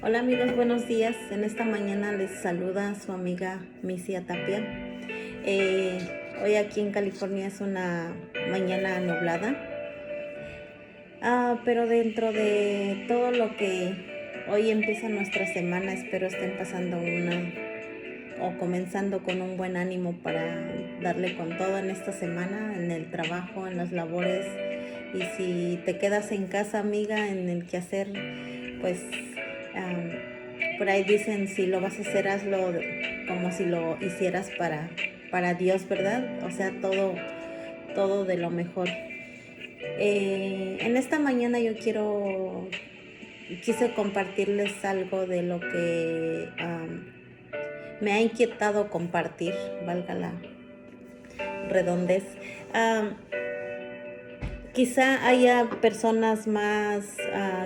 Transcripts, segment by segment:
Hola amigos, buenos días. En esta mañana les saluda su amiga Misia Tapia. Eh, Hoy aquí en California es una mañana nublada, pero dentro de todo lo que hoy empieza nuestra semana, espero estén pasando o comenzando con un buen ánimo para darle con todo en esta semana, en el trabajo, en las labores. Y si te quedas en casa, amiga, en el quehacer, pues por ahí dicen, si lo vas a hacer, hazlo como si lo hicieras para Dios, ¿verdad? O sea, todo de lo mejor. En esta mañana yo quise compartirles algo de lo que me ha inquietado compartir, valga la redondez. Um, Quizá haya personas más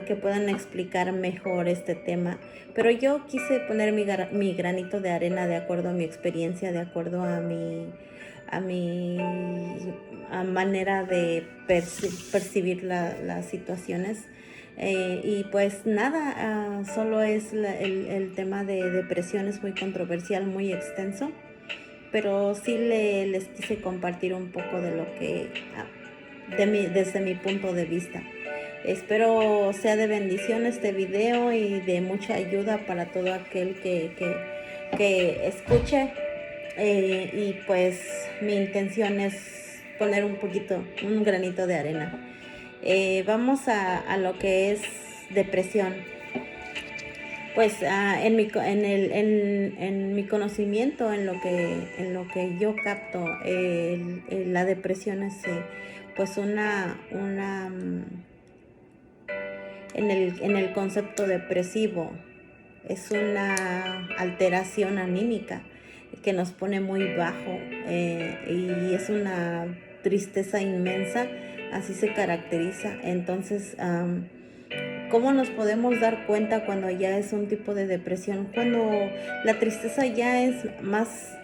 que puedan explicar mejor este tema, pero yo quise poner mi granito de arena de acuerdo a mi experiencia, de acuerdo a manera de percibir las situaciones. Y pues nada, solo es el tema de depresión, es muy controversial, muy extenso, pero sí les quise compartir un poco de lo que desde mi punto de vista. Espero sea de bendición este video y de mucha ayuda para todo aquel que escuche. Y pues mi intención es poner un granito de arena. Vamos a lo que es depresión. Pues en mi conocimiento, en lo que yo capto, la depresión es pues en el concepto depresivo, es una alteración anímica que nos pone muy bajo, y es una tristeza inmensa, así se caracteriza. Entonces, ¿cómo nos podemos dar cuenta cuando ya es un tipo de depresión? Cuando la tristeza ya es más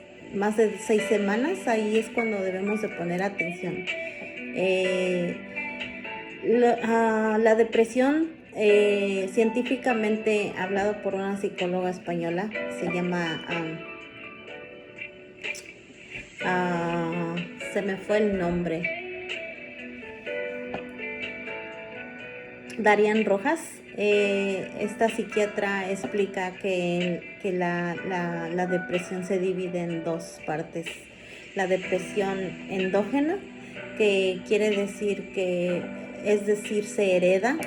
de 6 semanas, ahí es cuando debemos de poner atención. La depresión, científicamente hablado por una psicóloga española, se llama, se me fue el nombre, Darian Rojas. Esta psiquiatra explica que la depresión se divide en dos partes. La depresión endógena, que quiere decir se hereda,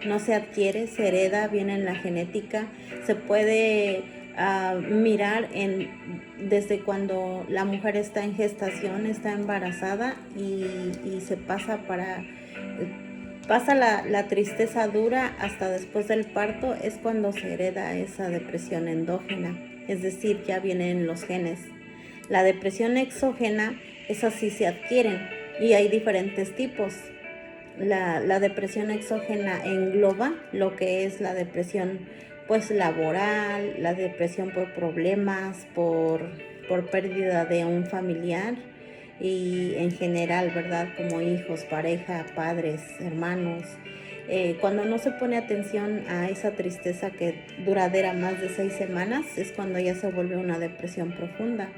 no se adquiere, se hereda, viene en la genética. Se puede mirar desde cuando la mujer está en gestación, está embarazada, y se pasa la tristeza dura hasta después del parto. Es cuando se hereda esa depresión endógena, es decir, ya viene en los genes. La depresión exógena, esas sí se adquieren, y hay diferentes tipos. La depresión exógena engloba lo que es la depresión pues laboral, la depresión por problemas, por pérdida de un familiar, y en general, ¿verdad? Como hijos, pareja, padres, hermanos. Cuando no se pone atención a esa tristeza que duradera más de 6 semanas, es cuando ya se vuelve una depresión profunda.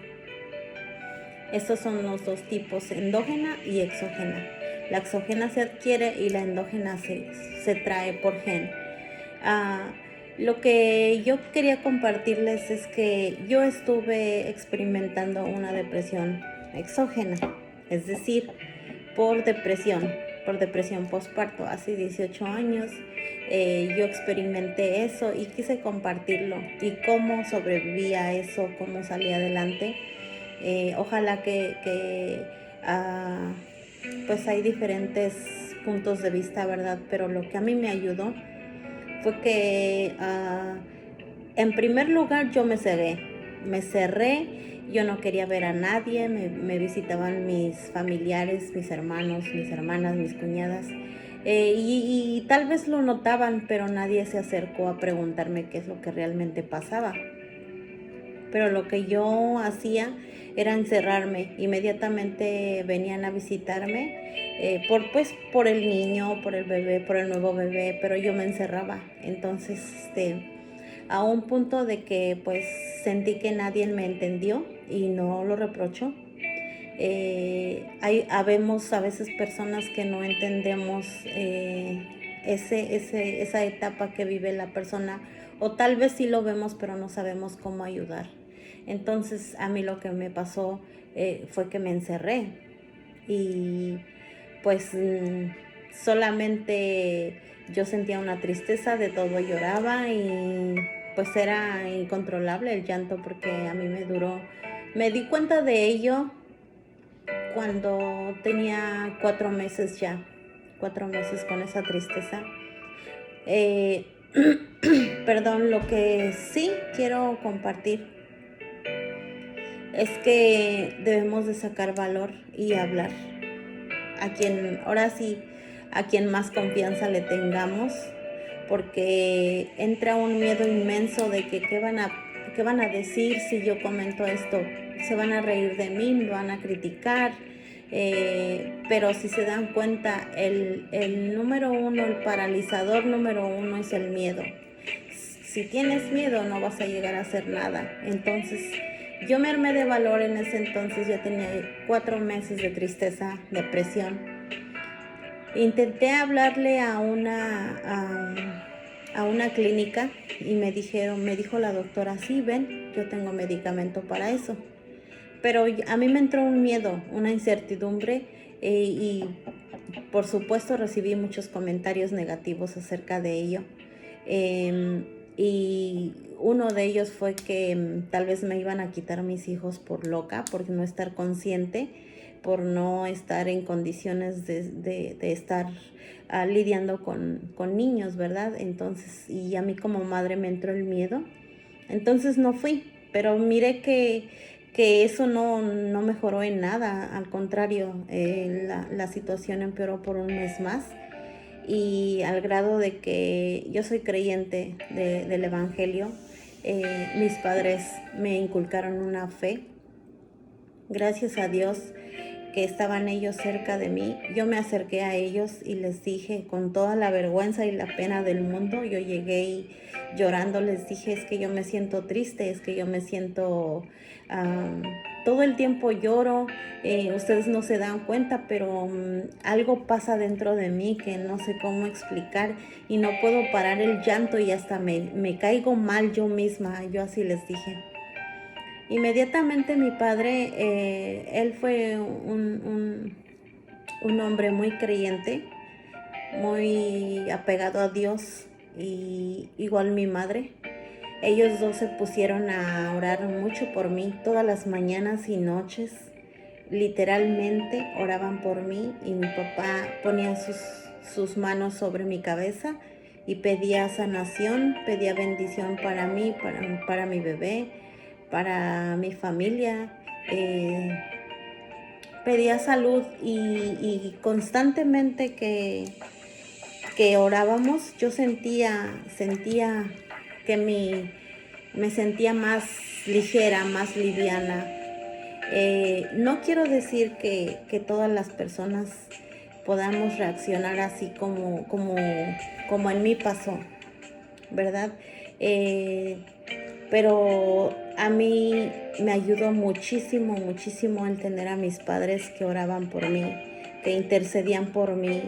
Estos son los dos tipos, endógena y exógena. La exógena se adquiere y la endógena se trae por gen. Lo que yo quería compartirles es que yo estuve experimentando una depresión exógena, es decir, por depresión postparto. Hace 18 años yo experimenté eso y quise compartirlo, y cómo sobreviví a eso, cómo salí adelante. Ojalá pues hay diferentes puntos de vista, ¿verdad? Pero lo que a mí me ayudó fue que en primer lugar yo me cerré. Yo no quería ver a nadie. Me visitaban mis familiares, mis hermanos, mis hermanas, mis cuñadas, y tal vez lo notaban, pero nadie se acercó a preguntarme qué es lo que realmente pasaba. pero lo que yo hacía era encerrarme. Inmediatamente venían a visitarme por el niño, por el bebé, por el nuevo bebé, pero yo me encerraba. Entonces, a un punto de que pues sentí que nadie me entendió y no lo reprocho. Habemos a veces personas que no entendemos esa etapa que vive la persona, o tal vez sí lo vemos pero no sabemos cómo ayudar. Entonces a mí lo que me pasó fue que me encerré y pues solamente yo sentía una tristeza, de todo lloraba y pues era incontrolable el llanto porque a mí me di cuenta de ello cuando tenía 4 meses ya, 4 meses con esa tristeza. Eh, Perdón, lo que sí quiero compartir es que debemos de sacar valor y hablar ahora sí, a quien más confianza le tengamos, porque entra un miedo inmenso de que qué van a decir si yo comento esto. Se van a reír de mí, me van a criticar, pero si se dan cuenta, el número uno, el paralizador número uno es el miedo. Si tienes miedo no vas a llegar a hacer nada. Entonces yo me armé de valor en ese entonces. Ya tenía 4 meses de tristeza, depresión. Intenté hablarle a una clínica y me dijo la doctora, sí, ven, yo tengo medicamento para eso. Pero a mí me entró un miedo, una incertidumbre y por supuesto recibí muchos comentarios negativos acerca de ello. Y uno de ellos fue que tal vez me iban a quitar mis hijos por loca, por no estar consciente, por no estar en condiciones de estar lidiando con niños, ¿verdad? Entonces, y a mí como madre me entró el miedo. Entonces no fui, pero miré que eso no mejoró en nada. Al contrario, la situación empeoró por un mes más. Y al grado de que yo soy creyente del Evangelio, mis padres me inculcaron una fe. Gracias a Dios que estaban ellos cerca de mí. Yo me acerqué a ellos y les dije con toda la vergüenza y la pena del mundo, yo llegué y llorando les dije, es que yo me siento triste, es que yo me siento... todo el tiempo lloro, ustedes no se dan cuenta, pero algo pasa dentro de mí que no sé cómo explicar y no puedo parar el llanto y hasta me caigo mal yo misma, yo así les dije. Inmediatamente mi padre, él fue un hombre muy creyente, muy apegado a Dios, y igual mi madre. Ellos dos se pusieron a orar mucho por mí, todas las mañanas y noches. Literalmente oraban por mí y mi papá ponía sus manos sobre mi cabeza y pedía sanación, pedía bendición para mí, para mi bebé, para mi familia. Pedía salud y constantemente que orábamos, yo sentía que me sentía más ligera, más liviana. No quiero decir que todas las personas podamos reaccionar así como en mí pasó, ¿verdad? Pero a mí me ayudó muchísimo, muchísimo el tener a mis padres que oraban por mí, que intercedían por mí,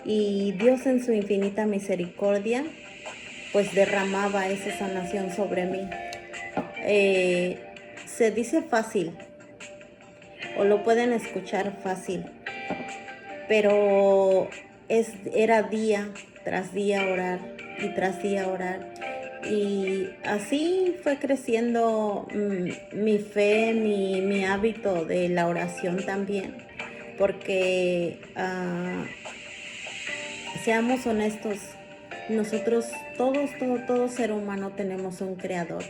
y Dios en su infinita misericordia pues derramaba esa sanación sobre mí. Se dice fácil o lo pueden escuchar fácil, pero era día tras día orar y tras día orar. Y así fue creciendo mi fe, mi hábito de la oración también, porque seamos honestos, nosotros todo ser humano tenemos un creador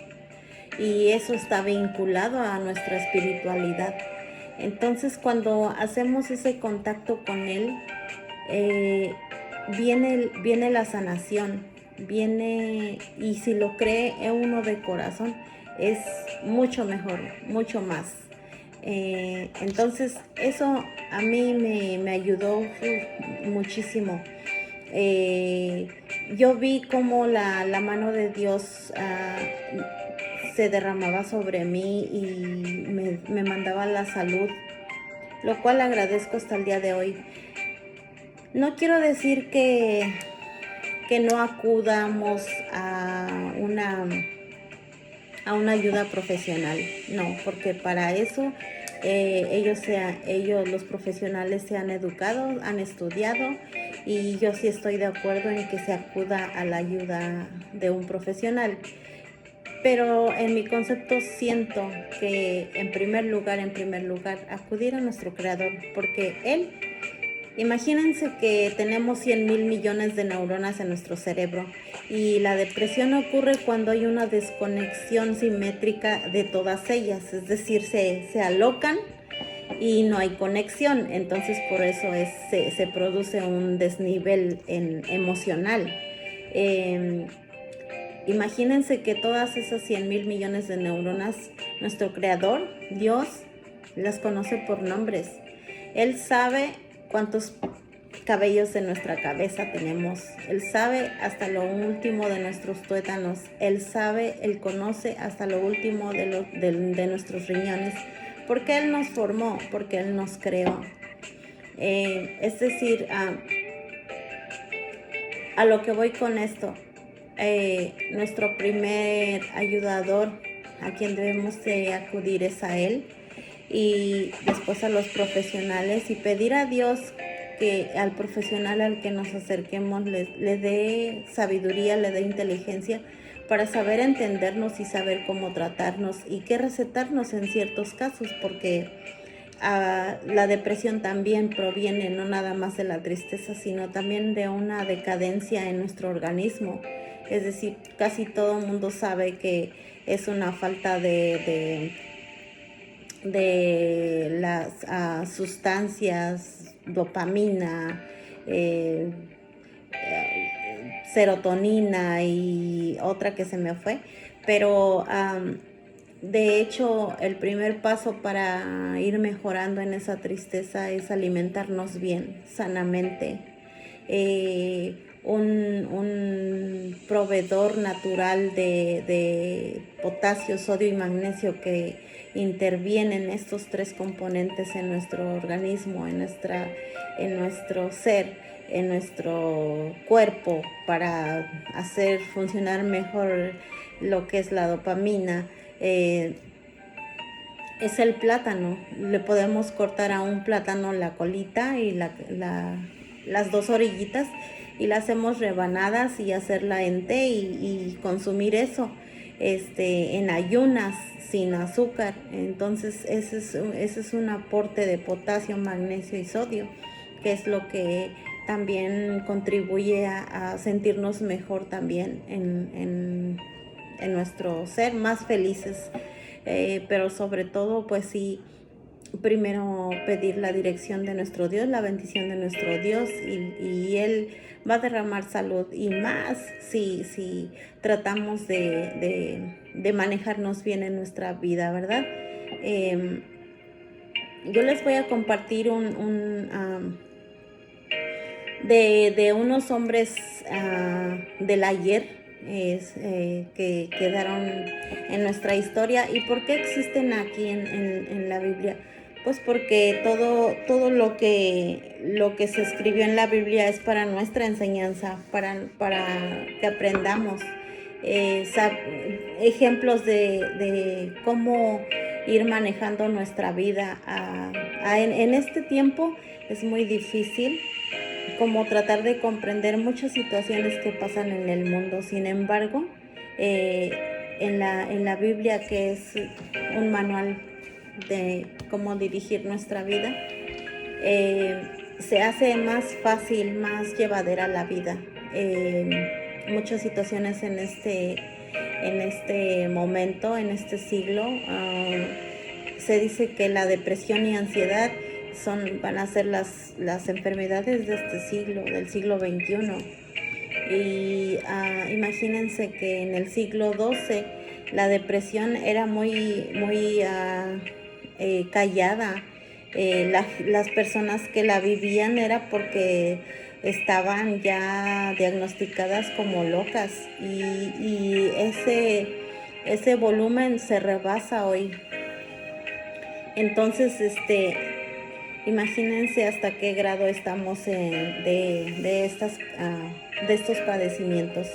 y eso está vinculado a nuestra espiritualidad. Entonces cuando hacemos ese contacto con él, viene la sanación, viene, y si lo cree uno de corazón, es mucho mejor, mucho más. Entonces eso a mí me ayudó muchísimo. Yo vi cómo la mano de Dios se derramaba sobre mí y me mandaba la salud, lo cual agradezco hasta el día de hoy. No quiero decir que no acudamos a una ayuda profesional, no, porque para eso ellos los profesionales se han educado, han estudiado, y yo sí estoy de acuerdo en que se acuda a la ayuda de un profesional. Pero en mi concepto siento que en primer lugar, acudir a nuestro Creador, porque Él, imagínense que tenemos 100,000 millones de neuronas en nuestro cerebro, y la depresión ocurre cuando hay una desconexión simétrica de todas ellas, es decir, se alocan y no hay conexión. Entonces por eso se produce un desnivel emocional. Imagínense que todas esas 100,000 millones de neuronas, nuestro Creador, Dios, las conoce por nombres. Él sabe cuántos cabellos de nuestra cabeza tenemos. Él sabe hasta lo último de nuestros tuétanos. Él conoce hasta lo último de nuestros riñones. Porque Él nos formó, porque Él nos creó. Es decir, a lo que voy con esto, nuestro primer ayudador a quien debemos de acudir es a Él, y después a los profesionales, y pedir a Dios que al profesional al que nos acerquemos le dé sabiduría, le dé inteligencia para saber entendernos y saber cómo tratarnos y qué recetarnos en ciertos casos, porque la depresión también proviene no nada más de la tristeza, sino también de una decadencia en nuestro organismo. Es decir, casi todo el mundo sabe que es una falta de las sustancias, dopamina, serotonina y otra que se me fue, pero de hecho el primer paso para ir mejorando en esa tristeza es alimentarnos bien, sanamente. Un proveedor natural de potasio, sodio y magnesio que intervienen estos tres componentes en nuestro organismo, en nuestro ser, en nuestro cuerpo, para hacer funcionar mejor lo que es la dopamina. Es el plátano. Le podemos cortar a un plátano la colita y las dos orillitas, y la hacemos rebanadas y hacerla en té y consumir eso en ayunas, sin azúcar. Entonces ese es un aporte de potasio, magnesio y sodio, que es lo que también contribuye a sentirnos mejor también en nuestro ser, más felices. Pero sobre todo, pues sí, primero pedir la dirección de nuestro Dios, la bendición de nuestro Dios, y Él va a derramar salud, y más si tratamos de manejarnos bien en nuestra vida, ¿verdad? Yo les voy a compartir de unos hombres del ayer, que quedaron en nuestra historia. ¿Y por qué existen aquí en la Biblia? Pues porque todo lo que se escribió en la Biblia es para nuestra enseñanza, para que aprendamos ejemplos de cómo ir manejando nuestra vida. En este tiempo es muy difícil como tratar de comprender muchas situaciones que pasan en el mundo. Sin embargo, en la Biblia, que es un manual de cómo dirigir nuestra vida, se hace más fácil, más llevadera la vida. Muchas situaciones en este momento, en este siglo, se dice que la depresión y ansiedad van a ser las enfermedades de este siglo, del siglo XXI. Y imagínense que en el siglo XII La depresión era muy callada. Las personas que la vivían era porque estaban ya diagnosticadas como locas, y ese volumen se rebasa hoy. Entonces, imagínense hasta qué grado estamos de estos padecimientos.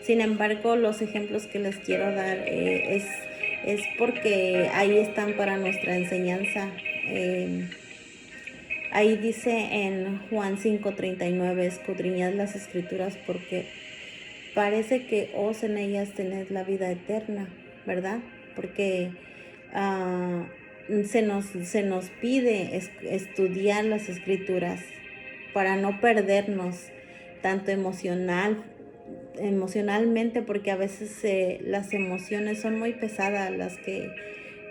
Sin embargo, los ejemplos que les quiero dar es porque ahí están para nuestra enseñanza. Ahí dice en Juan 5:39, escudriñad las escrituras porque parece que os en ellas tened la vida eterna, ¿verdad? Porque se nos pide estudiar las escrituras para no perdernos tanto emocionalmente, porque a veces las emociones son muy pesadas,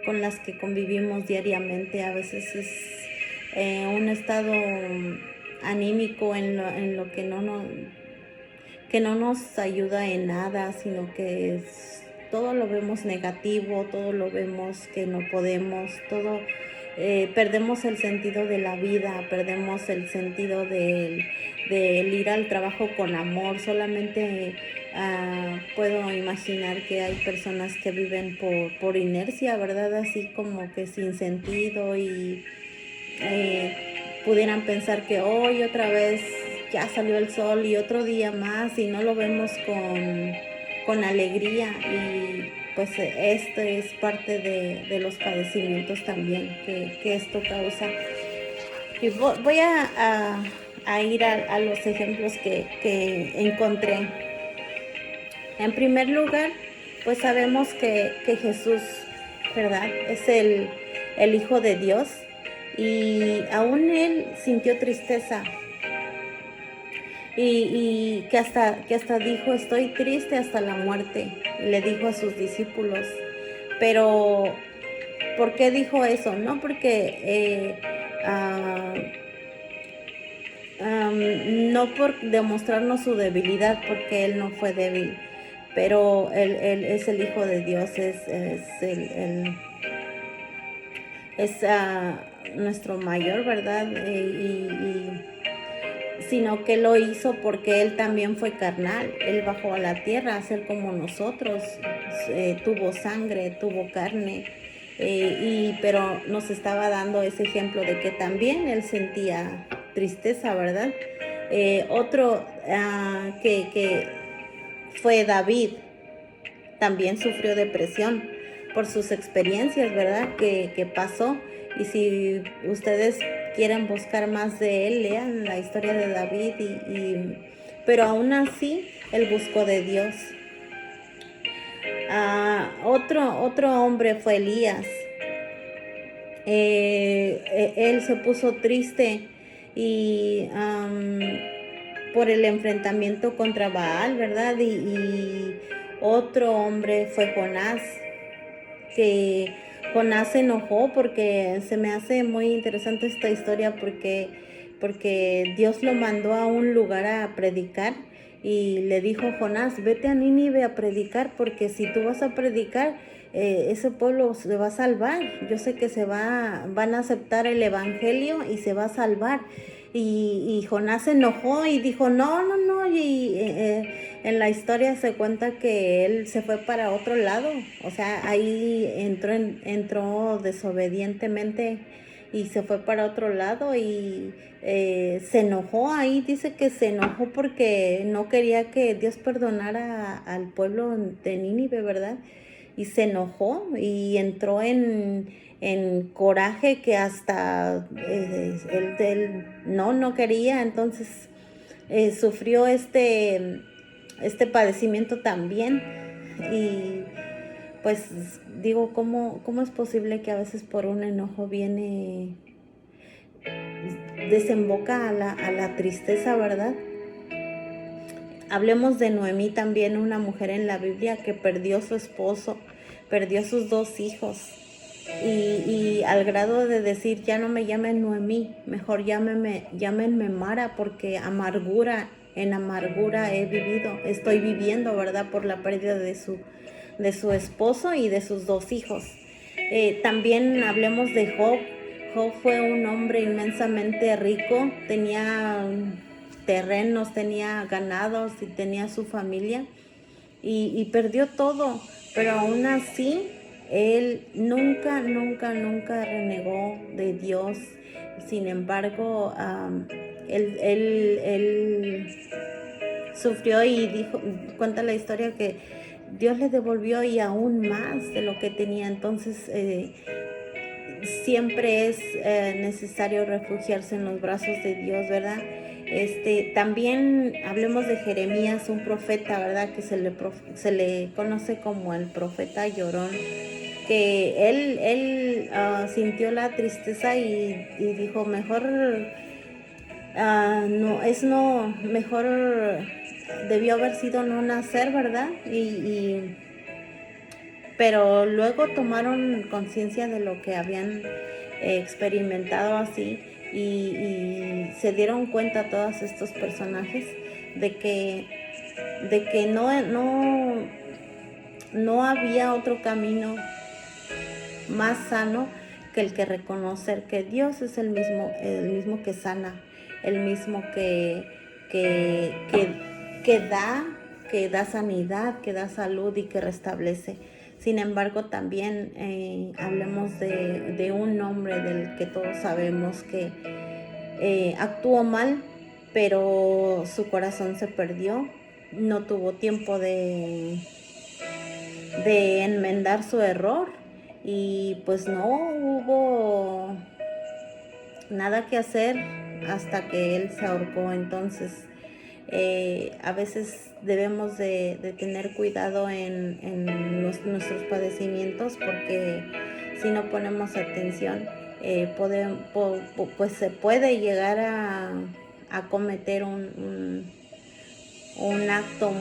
con las que convivimos diariamente. A veces es un estado anímico en lo que no nos ayuda en nada, sino que todo lo vemos negativo, todo lo vemos que no podemos, todo perdemos el sentido de la vida, perdemos el sentido del ir al trabajo con amor. Solamente puedo imaginar que hay personas que viven por inercia, ¿verdad? Así como que sin sentido, y pudieran pensar que hoy otra vez ya salió el sol y otro día más, y no lo vemos con alegría. Y pues esto es parte de los padecimientos también que esto causa. Y voy a ir a los ejemplos que encontré. En primer lugar, pues sabemos que Jesús, ¿verdad?, es el Hijo de Dios, y aún Él sintió tristeza, y que hasta dijo: estoy triste hasta la muerte, le dijo a sus discípulos. Pero ¿por qué dijo eso? No porque no por demostrarnos su debilidad, porque Él no fue débil, pero Él es el Hijo de Dios, es nuestro mayor, ¿verdad? Sino que lo hizo porque Él también fue carnal. Él bajó a la tierra a ser como nosotros, tuvo sangre, tuvo carne, pero nos estaba dando ese ejemplo de que también Él sentía tristeza, ¿verdad? Otro que fue David, también sufrió depresión por sus experiencias, ¿verdad?, que pasó. Y si ustedes quieren buscar más de él, lean la historia de David, pero aún así él buscó de Dios. Otro hombre fue Elías. Él se puso triste y por el enfrentamiento contra Baal, ¿verdad? Y otro hombre fue Jonás, que Jonás se enojó, porque se me hace muy interesante esta historia, porque Dios lo mandó a un lugar a predicar, y le dijo: Jonás, vete a Nínive a predicar, porque si tú vas a predicar, ese pueblo se va a salvar. Yo sé que van a aceptar el evangelio y se va a salvar. Y Jonás se enojó y dijo: no, y en la historia se cuenta que él se fue para otro lado. O sea, ahí entró desobedientemente y se fue para otro lado, y se enojó. Ahí dice que se enojó porque no quería que Dios perdonara al pueblo de Nínive, ¿verdad? Y se enojó y entró en coraje, que hasta él no quería. Entonces sufrió este padecimiento también. Y pues digo, ¿cómo es posible que a veces por un enojo desemboca a la tristeza, ¿verdad? Hablemos de Noemí también, una mujer en la Biblia que perdió su esposo, perdió sus 2 hijos, y al grado de decir: ya no me llamen Noemí, mejor llámenme Mara, porque en amargura estoy viviendo, ¿verdad?, por la pérdida de su esposo y de sus 2 hijos. También hablemos de Job. Job fue un hombre inmensamente rico, tenía terrenos, tenía ganados y tenía su familia y perdió todo, pero aún así él nunca, nunca, nunca renegó de Dios. Sin embargo, él sufrió y dijo, cuenta la historia que Dios le devolvió y aún más de lo que tenía. Entonces siempre es necesario refugiarse en los brazos de Dios, ¿verdad? También hablemos de Jeremías, un profeta, ¿verdad? Que se le conoce como el profeta llorón, que él sintió la tristeza y dijo, mejor mejor debió haber sido no nacer, ¿verdad? Pero luego tomaron conciencia de lo que habían experimentado así y se dieron cuenta todos estos personajes de que no había otro camino más sano que el que reconocer que Dios es el mismo que sana, el mismo que da sanidad, que da salud y que restablece. Sin embargo, también hablemos de un hombre del que todos sabemos que actuó mal, pero su corazón se perdió, no tuvo tiempo de enmendar su error y pues no hubo nada que hacer hasta que él se ahorcó. Entonces a veces debemos de tener cuidado en nuestros padecimientos, porque si no ponemos atención pues se puede llegar a cometer un acto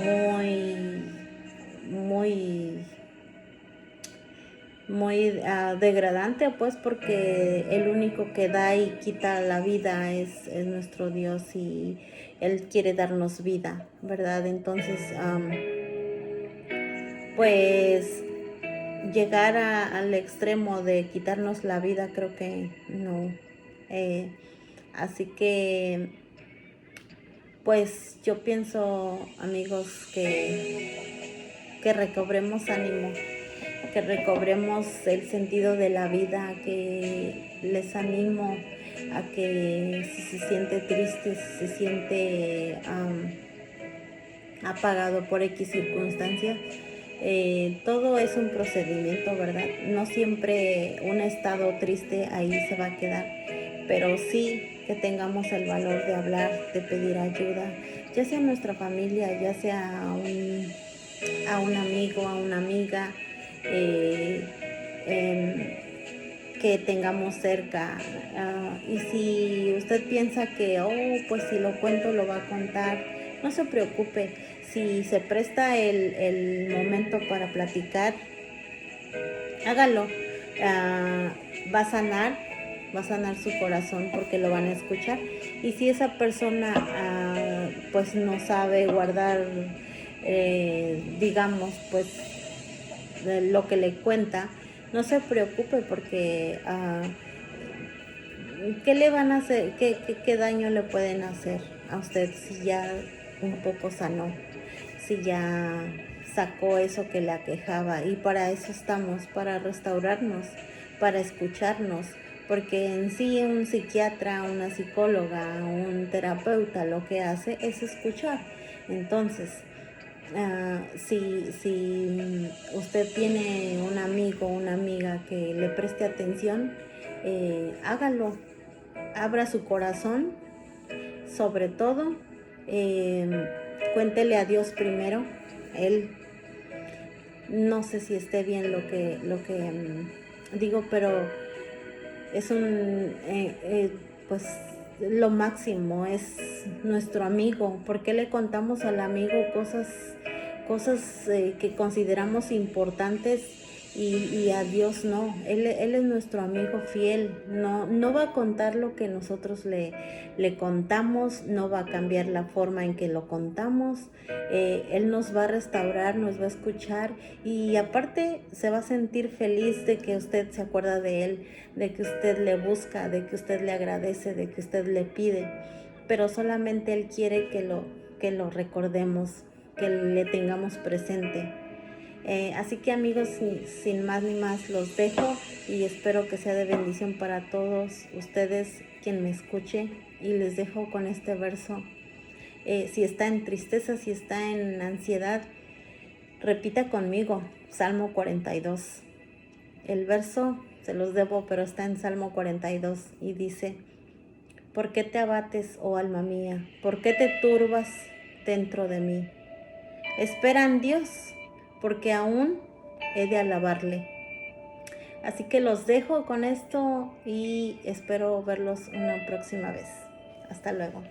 muy degradante, pues, porque el único que da y quita la vida es nuestro Dios y Él quiere darnos vida, ¿verdad? Entonces, pues llegar al extremo de quitarnos la vida, creo que no. Así que, pues yo pienso, amigos, que recobremos ánimo, que recobremos el sentido de la vida, que les animo a que si se siente triste, si se siente apagado por X circunstancia, todo es un procedimiento, ¿verdad? No siempre un estado triste ahí se va a quedar, pero sí que tengamos el valor de hablar, de pedir ayuda, ya sea a nuestra familia, ya sea a un amigo, a una amiga, que tengamos cerca. Y si usted piensa que, pues si lo cuento lo va a contar, no se preocupe. Si se presta el momento para platicar, hágalo. Va a sanar su corazón porque lo van a escuchar. Y si esa persona pues no sabe guardar, digamos, pues lo que le cuenta, no se preocupe, porque ¿qué le van a hacer? ¿Qué daño le pueden hacer a usted si ya un poco sanó? Si ya sacó eso que le aquejaba. Y para eso estamos, para restaurarnos, para escucharnos, porque en sí un psiquiatra, una psicóloga, un terapeuta lo que hace es escuchar. Entonces, si usted tiene un amigo o una amiga que le preste atención, hágalo, abra su corazón, sobre todo, cuéntele a Dios primero. Él, no sé si esté bien lo que digo, pero es pues lo máximo, es nuestro amigo. ¿Por qué le contamos al amigo cosas que consideramos importantes y a Dios no. Él es nuestro amigo fiel. No va a contar lo que nosotros le contamos, no va a cambiar la forma en que lo contamos. Él nos va a restaurar, nos va a escuchar y aparte se va a sentir feliz de que usted se acuerda de Él, de que usted le busca, de que usted le agradece, de que usted le pide. Pero solamente Él quiere que lo recordemos, que le tengamos presente. Así que amigos, sin más ni más, los dejo y espero que sea de bendición para todos ustedes quien me escuche, y les dejo con este verso. Si está en tristeza, si está en ansiedad, repita conmigo Salmo 42. El verso se los debo, pero está en Salmo 42 y dice: ¿por qué te abates, oh alma mía? ¿Por qué te turbas dentro de mí? Espera en Dios, porque aún he de alabarle. Así que los dejo con esto y espero verlos una próxima vez. Hasta luego.